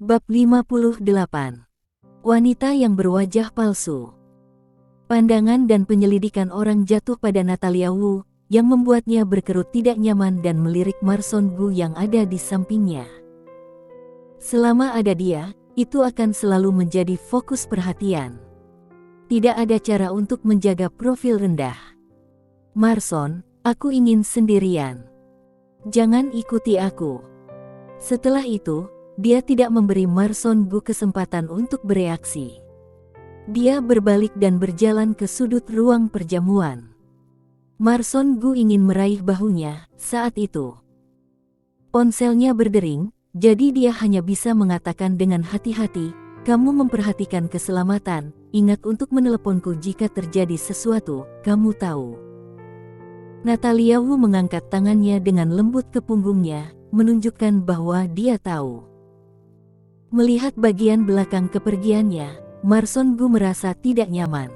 Bab 58. Wanita yang berwajah palsu. Pandangan dan penyelidikan orang jatuh pada Natalia Wu, yang membuatnya berkerut tidak nyaman dan melirik Marson Gu yang ada di sampingnya. Selama ada dia, itu akan selalu menjadi fokus perhatian. Tidak ada cara untuk menjaga profil rendah. Marson, aku ingin sendirian. Jangan ikuti aku. Setelah itu, dia tidak memberi Marson Gu kesempatan untuk bereaksi. Dia berbalik dan berjalan ke sudut ruang perjamuan. Marson Gu ingin meraih bahunya saat itu. Ponselnya berdering, jadi dia hanya bisa mengatakan dengan hati-hati, "Kamu memperhatikan keselamatan, ingat untuk meneleponku jika terjadi sesuatu, kamu tahu." Natalia Wu mengangkat tangannya dengan lembut ke punggungnya, menunjukkan bahwa dia tahu. Melihat bagian belakang kepergiannya, Marson Gu merasa tidak nyaman.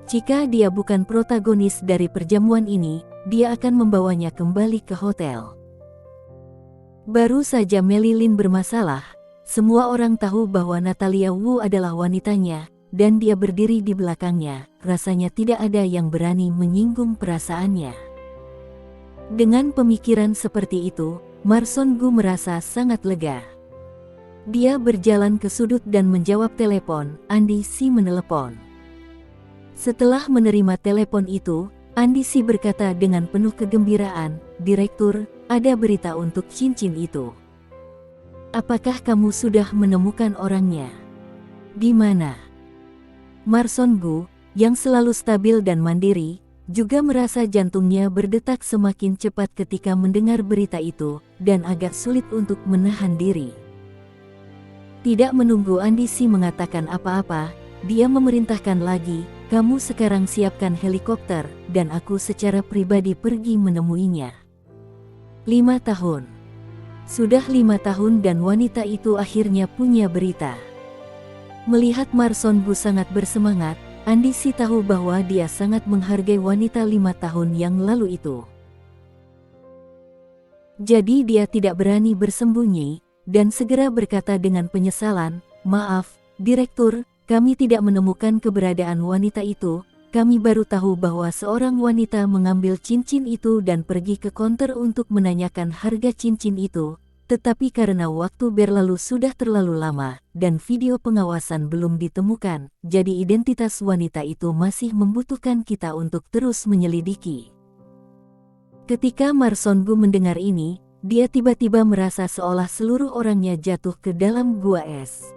Jika dia bukan protagonis dari perjamuan ini, dia akan membawanya kembali ke hotel. Baru saja Melilin bermasalah, semua orang tahu bahwa Natalia Wu adalah wanitanya, dan dia berdiri di belakangnya, rasanya tidak ada yang berani menyinggung perasaannya. Dengan pemikiran seperti itu, Marson Gu merasa sangat lega. Dia berjalan ke sudut dan menjawab telepon. Andi Si menelepon. Setelah menerima telepon itu, Andi Si berkata dengan penuh kegembiraan, "Direktur, ada berita untuk cincin itu. Apakah kamu sudah menemukan orangnya?" "Di mana?" Marson Gu, yang selalu stabil dan mandiri, juga merasa jantungnya berdetak semakin cepat ketika mendengar berita itu, dan agak sulit untuk menahan diri. Tidak menunggu Andi Si mengatakan apa-apa, dia memerintahkan lagi, "Kamu sekarang siapkan helikopter, dan aku secara pribadi pergi menemuinya." 5 tahun. Sudah 5 tahun dan wanita itu akhirnya punya berita. Melihat Marson Gu sangat bersemangat, Andi Si tahu bahwa dia sangat menghargai wanita 5 tahun yang lalu itu. Jadi dia tidak berani bersembunyi, dan segera berkata dengan penyesalan, "Maaf, Direktur, kami tidak menemukan keberadaan wanita itu. Kami baru tahu bahwa seorang wanita mengambil cincin itu dan pergi ke konter untuk menanyakan harga cincin itu. Tetapi karena waktu berlalu sudah terlalu lama, dan video pengawasan belum ditemukan, jadi identitas wanita itu masih membutuhkan kita untuk terus menyelidiki." Ketika Marson Gu mendengar ini, dia tiba-tiba merasa seolah seluruh orangnya jatuh ke dalam gua es.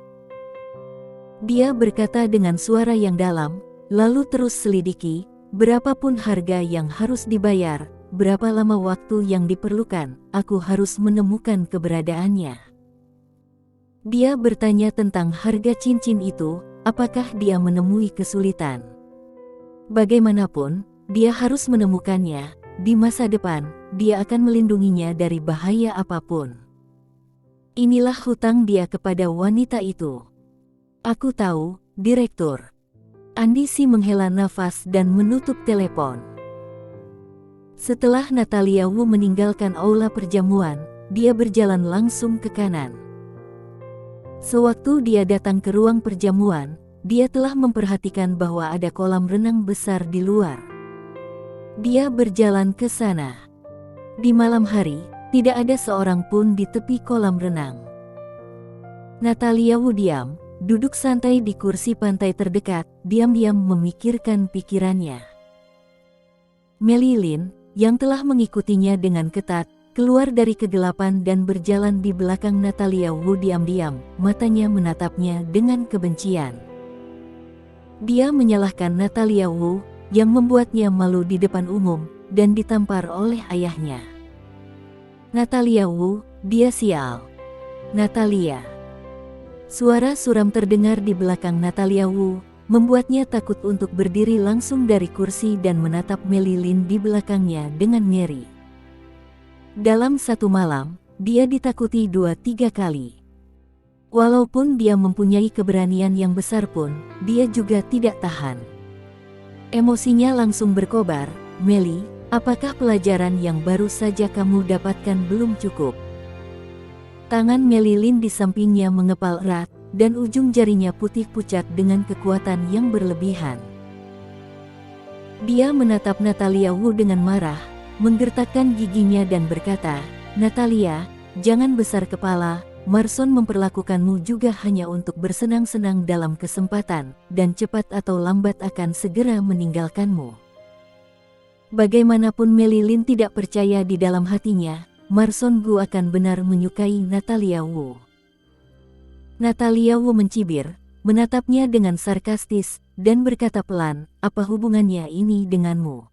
Dia berkata dengan suara yang dalam, "Lalu terus selidiki, berapapun harga yang harus dibayar, berapa lama waktu yang diperlukan, aku harus menemukan keberadaannya." Dia bertanya tentang harga cincin itu, apakah dia menemui kesulitan. Bagaimanapun, dia harus menemukannya. Di masa depan, dia akan melindunginya dari bahaya apapun. Inilah hutang dia kepada wanita itu. "Aku tahu, Direktur." Andi Si menghela nafas dan menutup telepon. Setelah Natalia Wu meninggalkan aula perjamuan, dia berjalan langsung ke kanan. Sewaktu dia datang ke ruang perjamuan, dia telah memperhatikan bahwa ada kolam renang besar di luar. Dia berjalan ke sana. Di malam hari, tidak ada seorang pun di tepi kolam renang. Natalia Wu diam, duduk santai di kursi pantai terdekat, diam-diam memikirkan pikirannya. Melilin, yang telah mengikutinya dengan ketat, keluar dari kegelapan dan berjalan di belakang Natalia Wu diam-diam, matanya menatapnya dengan kebencian. Dia menyalahkan Natalia Wu, yang membuatnya malu di depan umum, dan ditampar oleh ayahnya. "Natalia Wu, dia sial." "Natalia." Suara suram terdengar di belakang Natalia Wu, membuatnya takut untuk berdiri langsung dari kursi dan menatap Melilin di belakangnya dengan ngeri. Dalam satu malam, dia ditakuti 2-3 kali. Walaupun dia mempunyai keberanian yang besar pun, dia juga tidak tahan. Emosinya langsung berkobar. "Meli, apakah pelajaran yang baru saja kamu dapatkan belum cukup?" Tangan Melilin di sampingnya mengepal erat, dan ujung jarinya putih pucat dengan kekuatan yang berlebihan. Dia menatap Natalia Wu dengan marah, menggertakkan giginya dan berkata, "Natalia, jangan besar kepala, Marson memperlakukanmu juga hanya untuk bersenang-senang dalam kesempatan, dan cepat atau lambat akan segera meninggalkanmu." Bagaimanapun Melilin tidak percaya di dalam hatinya, Marson Gu akan benar menyukai Natalia Wu. Natalia Wu mencibir, menatapnya dengan sarkastis, dan berkata pelan, "Apa hubungannya ini denganmu?"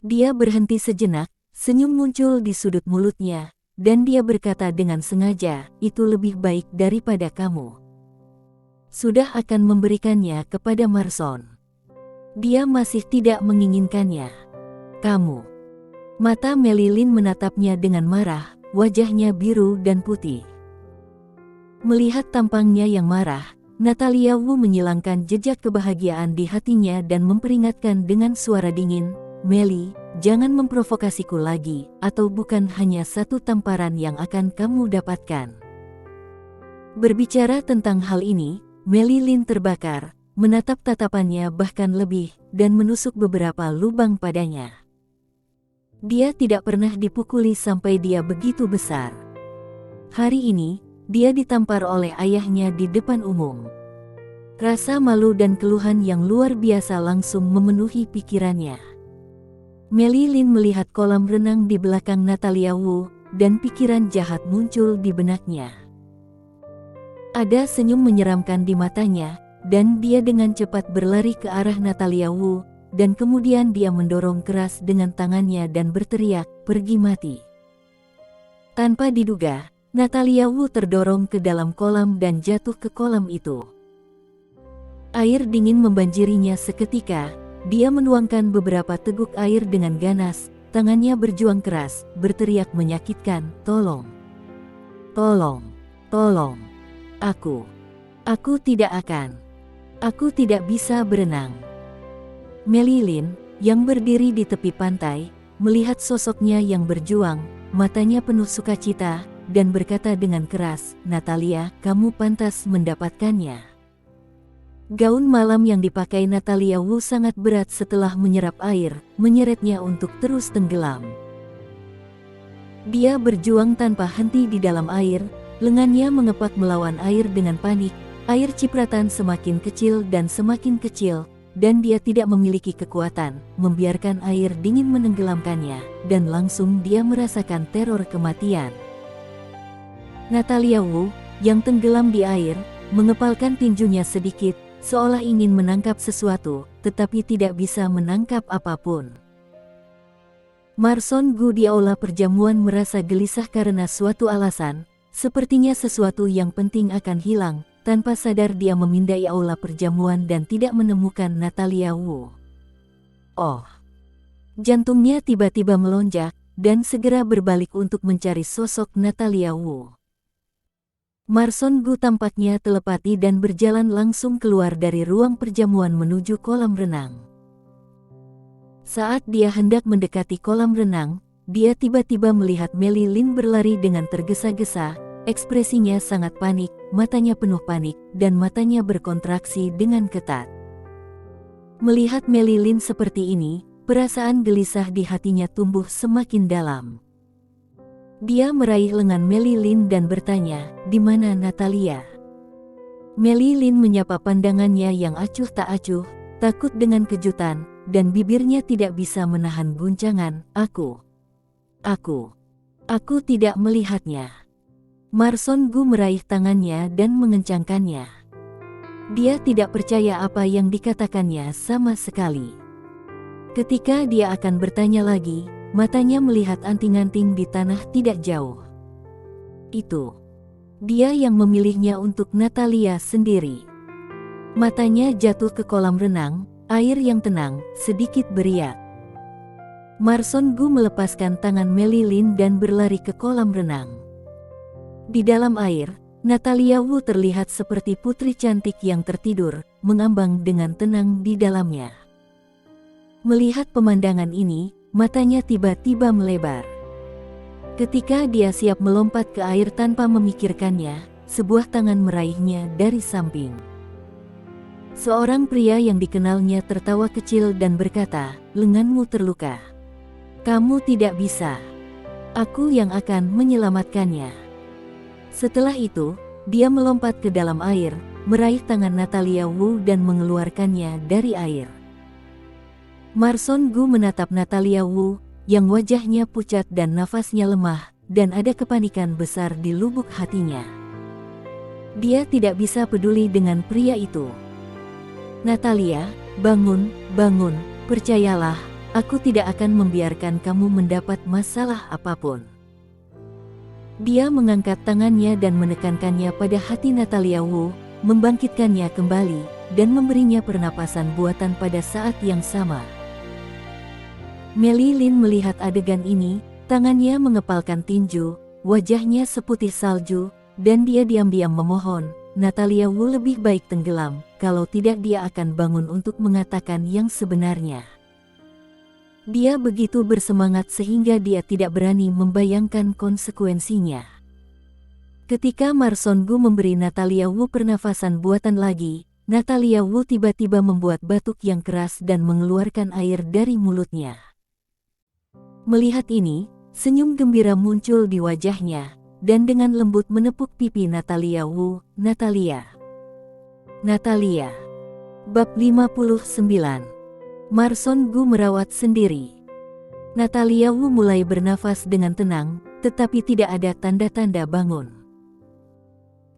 Dia berhenti sejenak, senyum muncul di sudut mulutnya, dan dia berkata dengan sengaja, "Itu lebih baik daripada kamu sudah akan memberikannya kepada Marson. Dia masih tidak menginginkannya. Kamu." Mata Melilin menatapnya dengan marah, wajahnya biru dan putih. Melihat tampangnya yang marah, Natalia Wu menyilangkan jejak kebahagiaan di hatinya dan memperingatkan dengan suara dingin, "Meli, jangan memprovokasiku lagi, atau bukan hanya satu tamparan yang akan kamu dapatkan." Berbicara tentang hal ini, Melilin terbakar, menatap tatapannya bahkan lebih, dan menusuk beberapa lubang padanya. Dia tidak pernah dipukuli sampai dia begitu besar. Hari ini, dia ditampar oleh ayahnya di depan umum. Rasa malu dan keluhan yang luar biasa langsung memenuhi pikirannya. Melilin melihat kolam renang di belakang Natalia Wu, dan pikiran jahat muncul di benaknya. Ada senyum menyeramkan di matanya, dan dia dengan cepat berlari ke arah Natalia Wu, dan kemudian dia mendorong keras dengan tangannya dan berteriak, "Pergi mati." Tanpa diduga, Natalia Wu terdorong ke dalam kolam dan jatuh ke kolam itu. Air dingin membanjirinya seketika, dia menuangkan beberapa teguk air dengan ganas, tangannya berjuang keras, berteriak menyakitkan, "Tolong! Tolong! Tolong! Aku tidak akan. Aku tidak bisa berenang." Melilin, yang berdiri di tepi pantai, melihat sosoknya yang berjuang, matanya penuh sukacita, dan berkata dengan keras, "Natalia, kamu pantas mendapatkannya." Gaun malam yang dipakai Natalia Wu sangat berat setelah menyerap air, menyeretnya untuk terus tenggelam. Dia berjuang tanpa henti di dalam air, lengannya mengepak melawan air dengan panik, air cipratan semakin kecil dan semakin kecil, dan dia tidak memiliki kekuatan, membiarkan air dingin menenggelamkannya, dan langsung dia merasakan teror kematian. Natalia Wu, yang tenggelam di air, mengepalkan tinjunya sedikit, seolah ingin menangkap sesuatu, tetapi tidak bisa menangkap apapun. Marson Gu di aula perjamuan merasa gelisah karena suatu alasan, sepertinya sesuatu yang penting akan hilang. Tanpa sadar dia memindai aula perjamuan dan tidak menemukan Natalia Wu. Oh! Jantungnya tiba-tiba melonjak, dan segera berbalik untuk mencari sosok Natalia Wu. Marson Gu tampaknya telepati dan berjalan langsung keluar dari ruang perjamuan menuju kolam renang. Saat dia hendak mendekati kolam renang, dia tiba-tiba melihat Melilin berlari dengan tergesa-gesa. Ekspresinya sangat panik, matanya penuh panik, dan matanya berkontraksi dengan ketat. Melihat Melilin seperti ini, perasaan gelisah di hatinya tumbuh semakin dalam. Dia meraih lengan Melilin dan bertanya, "Di mana Natalia?" Melilin menyapa pandangannya yang acuh tak acuh, takut dengan kejutan, dan bibirnya tidak bisa menahan guncangan, Aku tidak melihatnya." Marson Gu meraih tangannya dan mengencangkannya. Dia tidak percaya apa yang dikatakannya sama sekali. Ketika dia akan bertanya lagi, matanya melihat anting-anting di tanah tidak jauh. Itu dia yang memilihnya untuk Natalia sendiri. Matanya jatuh ke kolam renang, air yang tenang, sedikit beriak. Marson Gu melepaskan tangan Melilin dan berlari ke kolam renang. Di dalam air, Natalia Wu terlihat seperti putri cantik yang tertidur, mengambang dengan tenang di dalamnya. Melihat pemandangan ini, matanya tiba-tiba melebar. Ketika dia siap melompat ke air tanpa memikirkannya, sebuah tangan meraihnya dari samping. Seorang pria yang dikenalnya tertawa kecil dan berkata, "Lenganmu terluka. Kamu tidak bisa. Aku yang akan menyelamatkannya." Setelah itu, dia melompat ke dalam air, meraih tangan Natalia Wu dan mengeluarkannya dari air. Marson Gu menatap Natalia Wu, yang wajahnya pucat dan nafasnya lemah, dan ada kepanikan besar di lubuk hatinya. Dia tidak bisa peduli dengan pria itu. "Natalia, bangun, bangun, percayalah, aku tidak akan membiarkan kamu mendapat masalah apapun." Dia mengangkat tangannya dan menekankannya pada hati Natalia Wu, membangkitkannya kembali, dan memberinya pernapasan buatan pada saat yang sama. Mei Lin melihat adegan ini, tangannya mengepalkan tinju, wajahnya seputih salju, dan dia diam-diam memohon, "Natalia Wu lebih baik tenggelam, kalau tidak dia akan bangun untuk mengatakan yang sebenarnya." Dia begitu bersemangat sehingga dia tidak berani membayangkan konsekuensinya. Ketika Marson Gu memberi Natalia Wu pernafasan buatan lagi, Natalia Wu tiba-tiba membuat batuk yang keras dan mengeluarkan air dari mulutnya. Melihat ini, senyum gembira muncul di wajahnya, dan dengan lembut menepuk pipi Natalia Wu. "Natalia. Natalia." Bab 59. Marson Gu merawat sendiri. Natalia Wu mulai bernafas dengan tenang, tetapi tidak ada tanda-tanda bangun.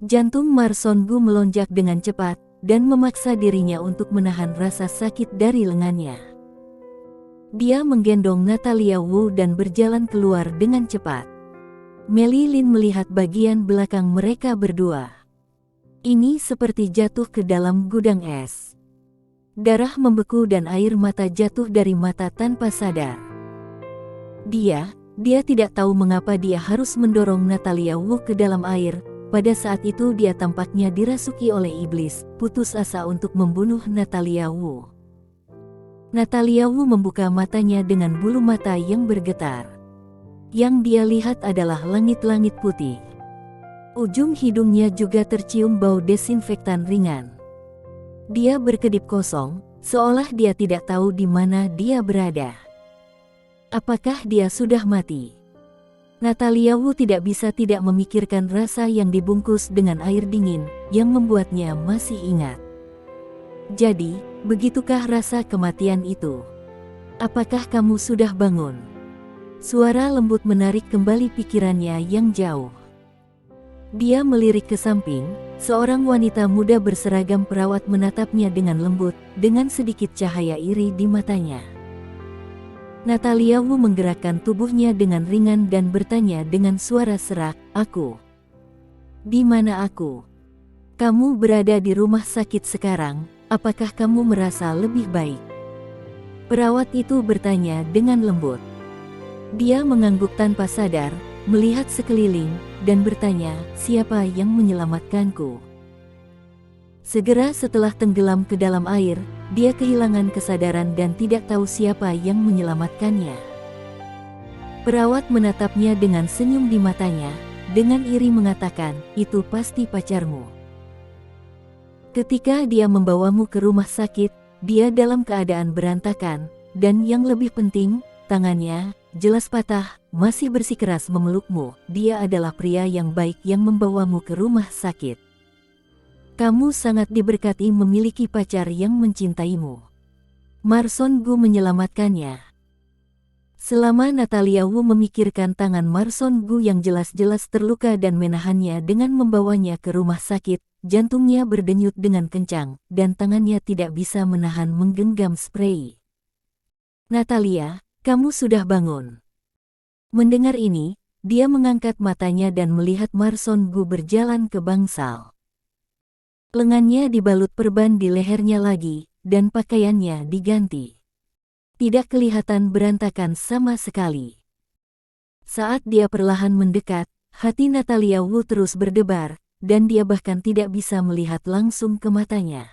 Jantung Marson Gu melonjak dengan cepat, dan memaksa dirinya untuk menahan rasa sakit dari lengannya. Dia menggendong Natalia Wu dan berjalan keluar dengan cepat. Mei Lin melihat bagian belakang mereka berdua. Ini seperti jatuh ke dalam gudang es. Darah membeku dan air mata jatuh dari mata tanpa sadar. Dia tidak tahu mengapa dia harus mendorong Natalia Wu ke dalam air. Pada saat itu dia tampaknya dirasuki oleh iblis, putus asa untuk membunuh Natalia Wu. Natalia Wu membuka matanya dengan bulu mata yang bergetar. Yang dia lihat adalah langit-langit putih. Ujung hidungnya juga tercium bau desinfektan ringan. Dia berkedip kosong, seolah dia tidak tahu di mana dia berada. Apakah dia sudah mati? Natalia Wu tidak bisa tidak memikirkan rasa yang dibungkus dengan air dingin, yang membuatnya masih ingat. Jadi, begitukah rasa kematian itu? Apakah kamu sudah bangun? Suara lembut menarik kembali pikirannya yang jauh. Dia melirik ke samping, seorang wanita muda berseragam perawat menatapnya dengan lembut, dengan sedikit cahaya iri di matanya. Natalia Wu menggerakkan tubuhnya dengan ringan dan bertanya dengan suara serak, "Aku? Di mana aku?" "Kamu berada di rumah sakit sekarang. Apakah kamu merasa lebih baik?" Perawat itu bertanya dengan lembut. Dia mengangguk tanpa sadar, melihat sekeliling, dan bertanya, "Siapa yang menyelamatkanku?" Segera setelah tenggelam ke dalam air, dia kehilangan kesadaran dan tidak tahu siapa yang menyelamatkannya. Perawat menatapnya dengan senyum di matanya, dengan iri mengatakan, "Itu pasti pacarmu. Ketika dia membawamu ke rumah sakit, dia dalam keadaan berantakan, dan yang lebih penting, tangannya, jelas patah, masih bersikeras memelukmu. Dia adalah pria yang baik yang membawamu ke rumah sakit. Kamu sangat diberkati memiliki pacar yang mencintaimu." Marson Gu menyelamatkannya. Selama Natalia Wu memikirkan tangan Marson Gu yang jelas-jelas terluka dan menahannya dengan membawanya ke rumah sakit, jantungnya berdenyut dengan kencang, dan tangannya tidak bisa menahan menggenggam sprei. "Natalia, kamu sudah bangun." Mendengar ini, dia mengangkat matanya dan melihat Marson Gu berjalan ke bangsal. Lengannya dibalut perban di lehernya lagi, dan pakaiannya diganti. Tidak kelihatan berantakan sama sekali. Saat dia perlahan mendekat, hati Natalia Wu terus berdebar, dan dia bahkan tidak bisa melihat langsung ke matanya.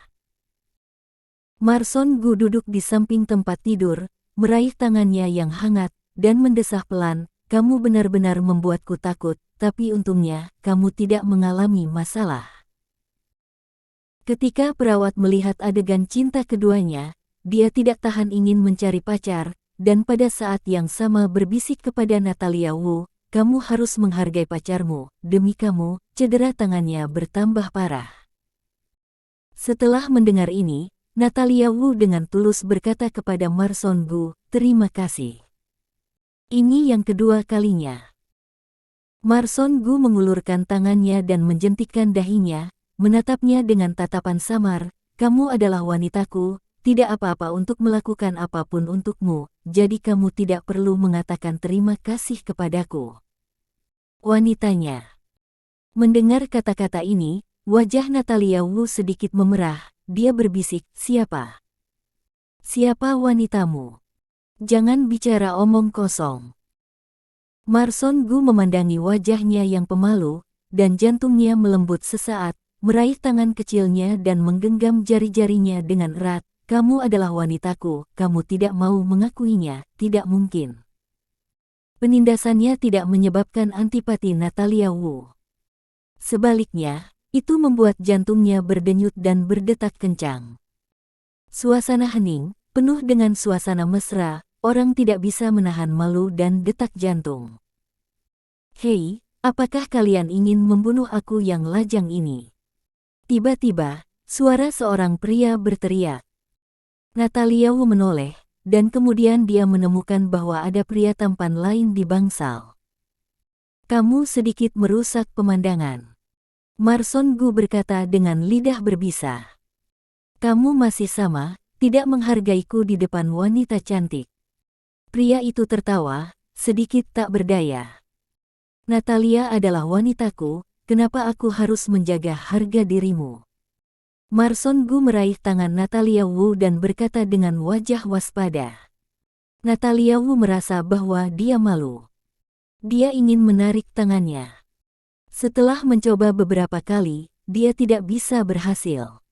Marson Gu duduk di samping tempat tidur, meraih tangannya yang hangat, dan mendesah pelan, kamu benar-benar membuatku takut, tapi untungnya, kamu tidak mengalami masalah. Ketika perawat melihat adegan cinta keduanya, dia tidak tahan ingin mencari pacar, dan pada saat yang sama berbisik kepada Natalia Wu, kamu harus menghargai pacarmu, demi kamu, cedera tangannya bertambah parah. Setelah mendengar ini, Natalia Wu dengan tulus berkata kepada Marson Gu, terima kasih. Ini yang kedua kalinya. Marson Gu mengulurkan tangannya dan menjentikkan dahinya, menatapnya dengan tatapan samar, kamu adalah wanitaku, tidak apa-apa untuk melakukan apapun untukmu, jadi kamu tidak perlu mengatakan terima kasih kepadaku. Wanitanya. Mendengar kata-kata ini, wajah Natalia Wu sedikit memerah, dia berbisik, siapa? Siapa wanitamu? Jangan bicara omong kosong. Marson Gu memandangi wajahnya yang pemalu, dan jantungnya melembut sesaat, meraih tangan kecilnya dan menggenggam jari-jarinya dengan erat, kamu adalah wanitaku, kamu tidak mau mengakuinya, tidak mungkin. Penindasannya tidak menyebabkan antipati Natalia Wu. Sebaliknya, itu membuat jantungnya berdenyut dan berdetak kencang. Suasana hening, penuh dengan suasana mesra, orang tidak bisa menahan malu dan detak jantung. Hei, apakah kalian ingin membunuh aku yang lajang ini? Tiba-tiba, suara seorang pria berteriak. Natalia Wu menoleh, dan kemudian dia menemukan bahwa ada pria tampan lain di bangsal. Kamu sedikit merusak pemandangan. Marson Gu berkata dengan lidah berbisa. Kamu masih sama, tidak menghargaiku di depan wanita cantik. Pria itu tertawa, sedikit tak berdaya. Natalia adalah wanitaku, kenapa aku harus menjaga harga dirimu? Marson Gu meraih tangan Natalia Wu dan berkata dengan wajah waspada. Natalia Wu merasa bahwa dia malu. Dia ingin menarik tangannya. Setelah mencoba beberapa kali, dia tidak bisa berhasil.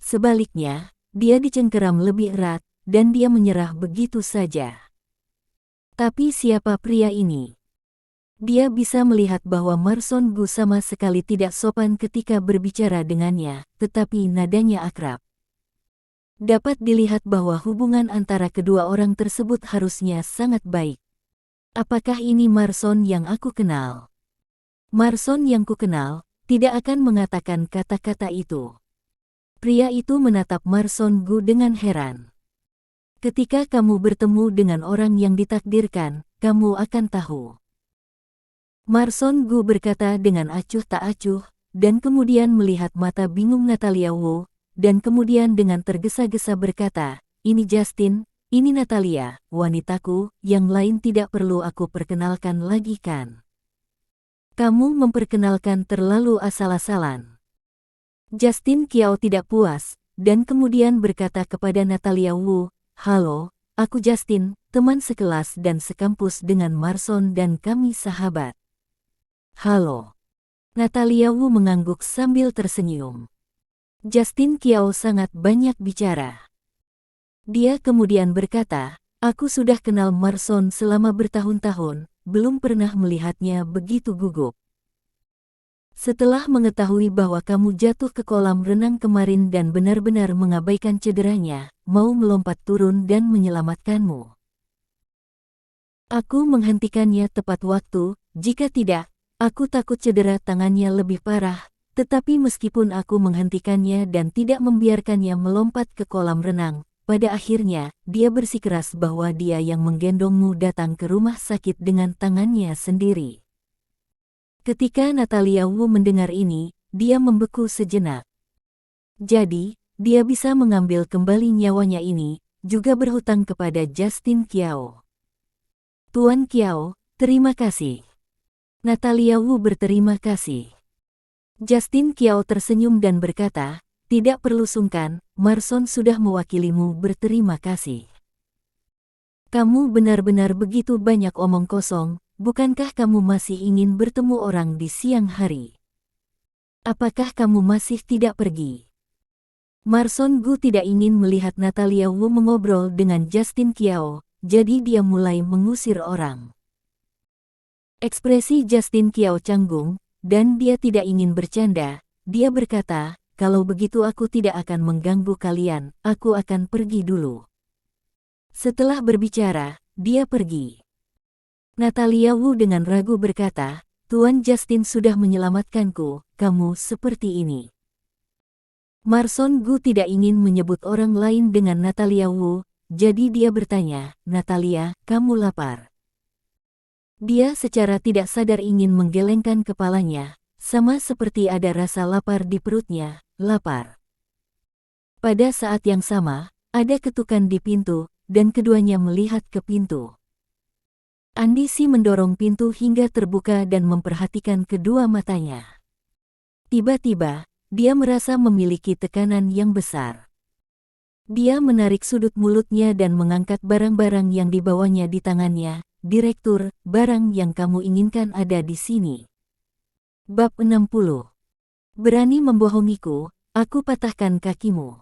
Sebaliknya, dia dicengkeram lebih erat, dan dia menyerah begitu saja. Tapi siapa pria ini? Dia bisa melihat bahwa Marson Gu sama sekali tidak sopan ketika berbicara dengannya, tetapi nadanya akrab. Dapat dilihat bahwa hubungan antara kedua orang tersebut harusnya sangat baik. Apakah ini Marson yang aku kenal? Marson yang kukenal, tidak akan mengatakan kata-kata itu. Pria itu menatap Marson Gu dengan heran. Ketika kamu bertemu dengan orang yang ditakdirkan, kamu akan tahu. Marson Gu berkata dengan acuh tak acuh, dan kemudian melihat mata bingung Natalia Wu, dan kemudian dengan tergesa-gesa berkata, ini Justin, ini Natalia, wanitaku, yang lain tidak perlu aku perkenalkan lagi kan? Kamu memperkenalkan terlalu asal-asalan. Justin Qiao tidak puas, dan kemudian berkata kepada Natalia Wu, halo, aku Justin, teman sekelas dan sekampus dengan Marson dan kami sahabat. Halo. Natalia Wu mengangguk sambil tersenyum. Justin Qiao sangat banyak bicara. Dia kemudian berkata, aku sudah kenal Marson selama bertahun-tahun, belum pernah melihatnya begitu gugup. Setelah mengetahui bahwa kamu jatuh ke kolam renang kemarin dan benar-benar mengabaikan cederanya, mau melompat turun dan menyelamatkanmu. Aku menghentikannya tepat waktu, jika tidak, aku takut cedera tangannya lebih parah, tetapi meskipun aku menghentikannya dan tidak membiarkannya melompat ke kolam renang, pada akhirnya, dia bersikeras bahwa dia yang menggendongmu datang ke rumah sakit dengan tangannya sendiri. Ketika Natalia Wu mendengar ini, dia membeku sejenak. Jadi, dia bisa mengambil kembali nyawanya ini, juga berhutang kepada Justin Qiao. Tuan Qiao, terima kasih. Natalia Wu berterima kasih. Justin Qiao tersenyum dan berkata, tidak perlu sungkan, Marson sudah mewakilimu berterima kasih. Kamu benar-benar begitu banyak omong kosong, bukankah kamu masih ingin bertemu orang di siang hari? Apakah kamu masih tidak pergi? Marson Gu tidak ingin melihat Natalia Wu mengobrol dengan Justin Qiao, jadi dia mulai mengusir orang. Ekspresi Justin Kiao canggung, dan dia tidak ingin bercanda. Dia berkata, kalau begitu aku tidak akan mengganggu kalian, aku akan pergi dulu. Setelah berbicara, dia pergi. Natalia Wu dengan ragu berkata, Tuan Justin sudah menyelamatkanku, kamu seperti ini. Marson Gu tidak ingin menyebut orang lain dengan Natalia Wu, jadi dia bertanya, Natalia, kamu lapar? Dia secara tidak sadar ingin menggelengkan kepalanya, sama seperti ada rasa lapar di perutnya, lapar. Pada saat yang sama, ada ketukan di pintu, dan keduanya melihat ke pintu. Andi Si mendorong pintu hingga terbuka dan memperhatikan kedua matanya. Tiba-tiba, dia merasa memiliki tekanan yang besar. Dia menarik sudut mulutnya dan mengangkat barang-barang yang dibawanya di tangannya. Direktur, barang yang kamu inginkan ada di sini. Bab 60. Berani membohongiku, aku patahkan kakimu.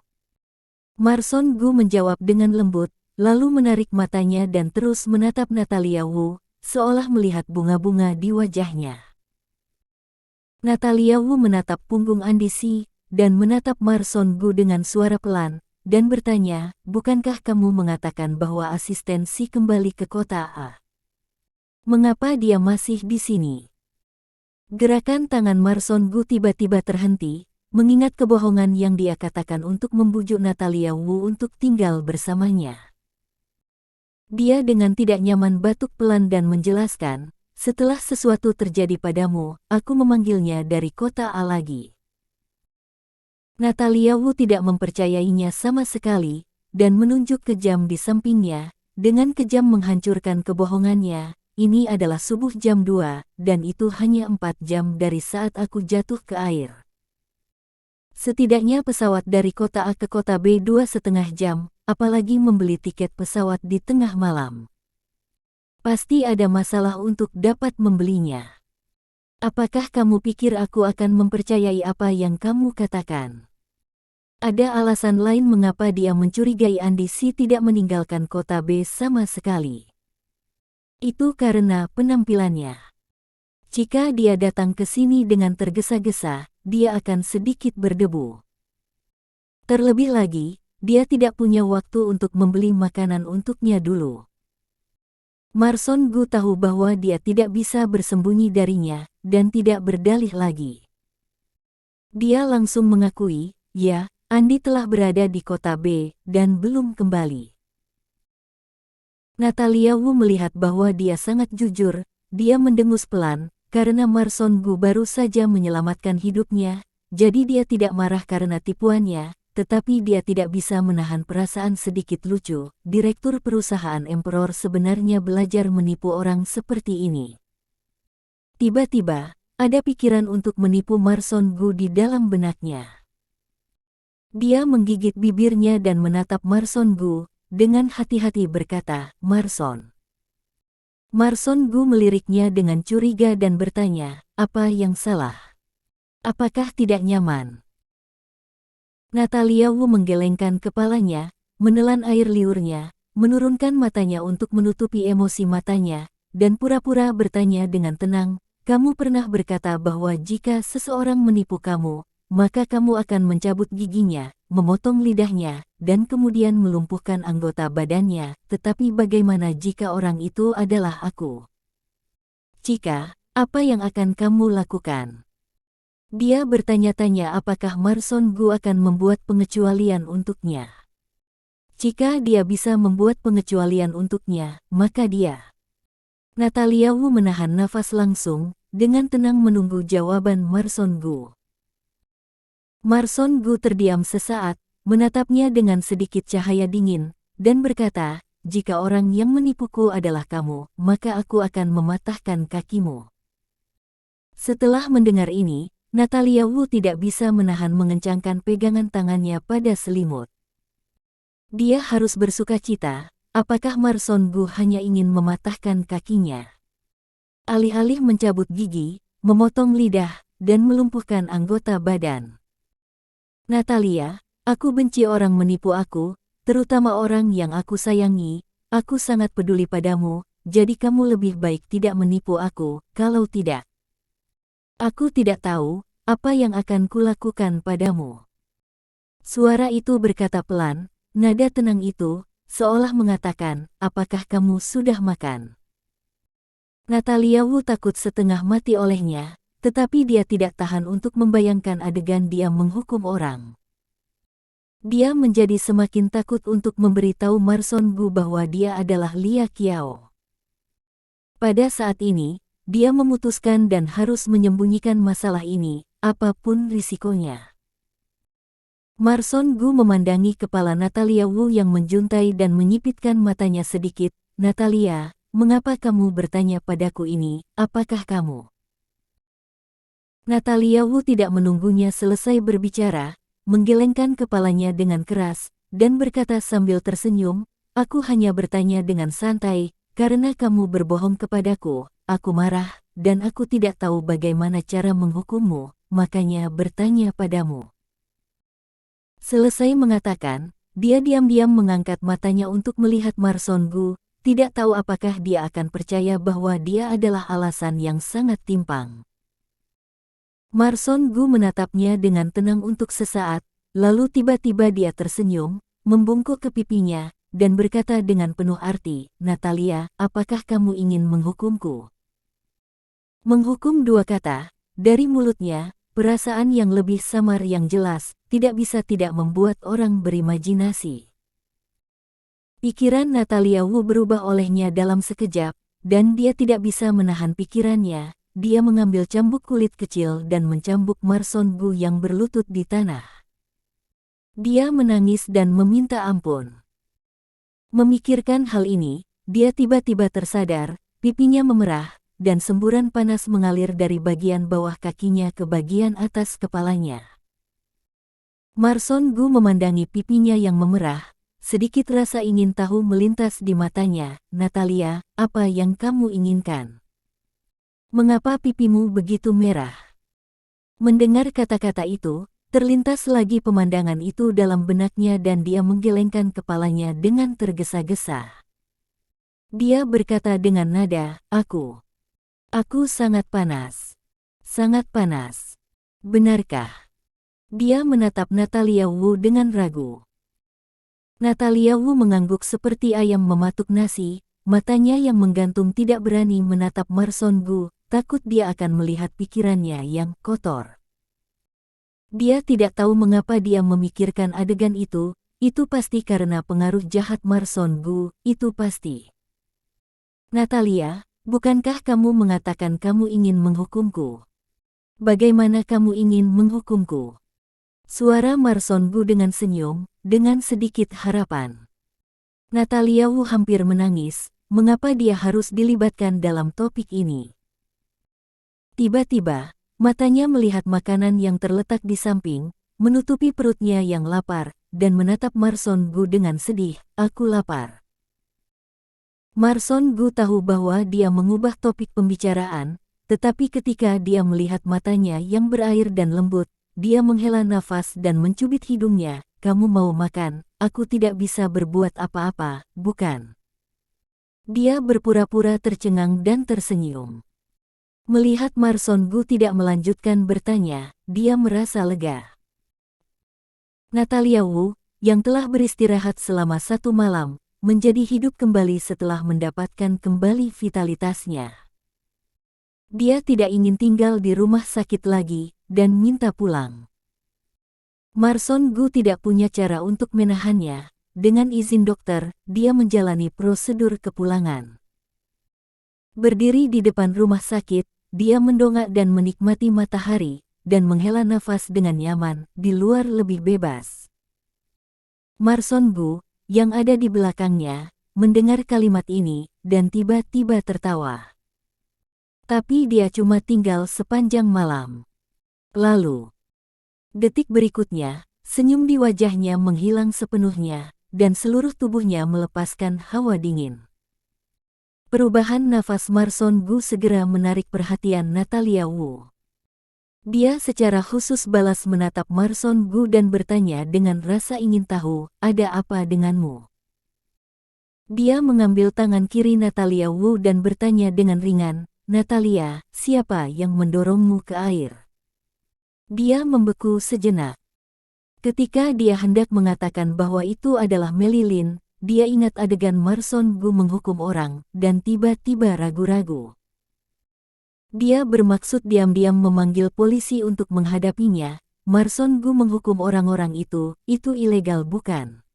Marson Gu menjawab dengan lembut, lalu menarik matanya dan terus menatap Natalia Wu, seolah melihat bunga-bunga di wajahnya. Natalia Wu menatap punggung Andi Si, dan menatap Marson Gu dengan suara pelan, dan bertanya, bukankah kamu mengatakan bahwa asisten Si kembali ke kota A? Mengapa dia masih di sini? Gerakan tangan Marson Gu tiba-tiba terhenti, mengingat kebohongan yang dia katakan untuk membujuk Natalia Wu untuk tinggal bersamanya. Dia dengan tidak nyaman batuk pelan dan menjelaskan, setelah sesuatu terjadi padamu, aku memanggilnya dari kota A lagi. Natalia Wu tidak mempercayainya sama sekali, dan menunjuk ke jam di sampingnya, dengan kejam menghancurkan kebohongannya. Ini adalah subuh jam 2, dan itu hanya 4 jam dari saat aku jatuh ke air. Setidaknya pesawat dari kota A ke kota B 2,5 jam, apalagi membeli tiket pesawat di tengah malam. Pasti ada masalah untuk dapat membelinya. Apakah kamu pikir aku akan mempercayai apa yang kamu katakan? Ada alasan lain mengapa dia mencurigai Andi Si tidak meninggalkan kota B sama sekali. Itu karena penampilannya. Jika dia datang ke sini dengan tergesa-gesa, dia akan sedikit berdebu. Terlebih lagi, dia tidak punya waktu untuk membeli makanan untuknya dulu. Marson Gu tahu bahwa dia tidak bisa bersembunyi darinya, dan tidak berdalih lagi. Dia langsung mengakui, ya, Andi telah berada di kota B, dan belum kembali. Natalia Wu melihat bahwa dia sangat jujur, dia mendengus pelan, karena Marson Gu baru saja menyelamatkan hidupnya, jadi dia tidak marah karena tipuannya, tetapi dia tidak bisa menahan perasaan sedikit lucu. Direktur perusahaan Emperor sebenarnya belajar menipu orang seperti ini. Tiba-tiba, ada pikiran untuk menipu Marson Gu di dalam benaknya. Dia menggigit bibirnya dan menatap Marson Gu, dengan hati-hati berkata, Marson. Marson Gu meliriknya dengan curiga dan bertanya, apa yang salah? Apakah tidak nyaman? Natalia Wu menggelengkan kepalanya, menelan air liurnya, menurunkan matanya untuk menutupi emosi matanya, dan pura-pura bertanya dengan tenang, kamu pernah berkata bahwa jika seseorang menipu kamu, maka kamu akan mencabut giginya, memotong lidahnya, dan kemudian melumpuhkan anggota badannya, tetapi bagaimana jika orang itu adalah aku? Jika, apa yang akan kamu lakukan? Dia bertanya-tanya apakah Marson Gu akan membuat pengecualian untuknya. Jika dia bisa membuat pengecualian untuknya, maka dia. Natalia Wu menahan nafas langsung, dengan tenang menunggu jawaban Marson Gu. Marson Gu terdiam sesaat, menatapnya dengan sedikit cahaya dingin, dan berkata, jika orang yang menipuku adalah kamu, maka aku akan mematahkan kakimu. Setelah mendengar ini, Natalia Wu tidak bisa menahan mengencangkan pegangan tangannya pada selimut. Dia harus bersukacita, apakah Marson Gu hanya ingin mematahkan kakinya? Alih-alih mencabut gigi, memotong lidah, dan melumpuhkan anggota badan. Natalia, aku benci orang menipu aku, terutama orang yang aku sayangi, aku sangat peduli padamu, jadi kamu lebih baik tidak menipu aku, kalau tidak. Aku tidak tahu apa yang akan kulakukan padamu. Suara itu berkata pelan, nada tenang itu, seolah mengatakan, apakah kamu sudah makan? Natalia Wu takut setengah mati olehnya, tetapi dia tidak tahan untuk membayangkan adegan dia menghukum orang. Dia menjadi semakin takut untuk memberitahu Marson Gu bahwa dia adalah Lia Qiao. Pada saat ini, dia memutuskan dan harus menyembunyikan masalah ini, apapun risikonya. Marson Gu memandangi kepala Natalia Wu yang menjuntai dan menyipitkan matanya sedikit. Natalia, mengapa kamu bertanya padaku ini, apakah kamu? Natalia Wu tidak menunggunya selesai berbicara, menggelengkan kepalanya dengan keras, dan berkata sambil tersenyum, aku hanya bertanya dengan santai, karena kamu berbohong kepadaku, aku marah, dan aku tidak tahu bagaimana cara menghukummu, makanya bertanya padamu. Selesai mengatakan, dia diam-diam mengangkat matanya untuk melihat Marson Gu, tidak tahu apakah dia akan percaya bahwa dia adalah alasan yang sangat timpang. Marson Gu menatapnya dengan tenang untuk sesaat, lalu tiba-tiba dia tersenyum, membungkuk ke pipinya, dan berkata dengan penuh arti, Natalia, apakah kamu ingin menghukumku? Menghukum dua kata, dari mulutnya, perasaan yang lebih samar yang jelas, tidak bisa tidak membuat orang berimajinasi. Pikiran Natalia Wu berubah olehnya dalam sekejap, dan dia tidak bisa menahan pikirannya. Dia mengambil cambuk kulit kecil dan mencambuk Marson Gu yang berlutut di tanah. Dia menangis dan meminta ampun. Memikirkan hal ini, dia tiba-tiba tersadar, pipinya memerah, dan semburan panas mengalir dari bagian bawah kakinya ke bagian atas kepalanya. Marson Gu memandangi pipinya yang memerah, sedikit rasa ingin tahu melintas di matanya. Natalia, apa yang kamu inginkan? Mengapa pipimu begitu merah? Mendengar kata-kata itu, terlintas lagi pemandangan itu dalam benaknya dan dia menggelengkan kepalanya dengan tergesa-gesa. Dia berkata dengan nada, Aku sangat panas. Sangat panas. Benarkah? Dia menatap Natalia Wu dengan ragu. Natalia Wu mengangguk seperti ayam mematuk nasi, matanya yang menggantung tidak berani menatap Marson Gu, takut dia akan melihat pikirannya yang kotor. Dia tidak tahu mengapa dia memikirkan adegan itu pasti karena pengaruh jahat Marson Gu, itu pasti. Natalia, bukankah kamu mengatakan kamu ingin menghukumku? Bagaimana kamu ingin menghukumku? Suara Marson Gu dengan senyum, dengan sedikit harapan. Natalia Wu hampir menangis, mengapa dia harus dilibatkan dalam topik ini? Tiba-tiba, matanya melihat makanan yang terletak di samping, menutupi perutnya yang lapar, dan menatap Marson Gu dengan sedih, aku lapar. Marson Gu tahu bahwa dia mengubah topik pembicaraan, tetapi ketika dia melihat matanya yang berair dan lembut, dia menghela nafas dan mencubit hidungnya, kamu mau makan, aku tidak bisa berbuat apa-apa, bukan? Dia berpura-pura tercengang dan tersenyum. Melihat Marson Gu tidak melanjutkan bertanya, dia merasa lega. Natalia Wu, yang telah beristirahat selama 1 malam, menjadi hidup kembali setelah mendapatkan kembali vitalitasnya. Dia tidak ingin tinggal di rumah sakit lagi, dan minta pulang. Marson Gu tidak punya cara untuk menahannya. Dengan izin dokter, dia menjalani prosedur kepulangan. Berdiri di depan rumah sakit, dia mendongak dan menikmati matahari, dan menghela nafas dengan nyaman, di luar lebih bebas. Marson Gu, yang ada di belakangnya, mendengar kalimat ini, dan tiba-tiba tertawa. Tapi dia cuma tinggal sepanjang malam. Lalu, detik berikutnya, senyum di wajahnya menghilang sepenuhnya, dan seluruh tubuhnya melepaskan hawa dingin. Perubahan nafas Marson Gu segera menarik perhatian Natalia Wu. Dia secara khusus balas menatap Marson Gu dan bertanya dengan rasa ingin tahu, ada apa denganmu? Dia mengambil tangan kiri Natalia Wu dan bertanya dengan ringan, "Natalia, siapa yang mendorongmu ke air?" Dia membeku sejenak. Ketika dia hendak mengatakan bahwa itu adalah Melilin, dia ingat adegan Marson Gu menghukum orang, dan tiba-tiba ragu-ragu. Dia bermaksud diam-diam memanggil polisi untuk menghadapinya. Marson Gu menghukum orang-orang itu ilegal bukan?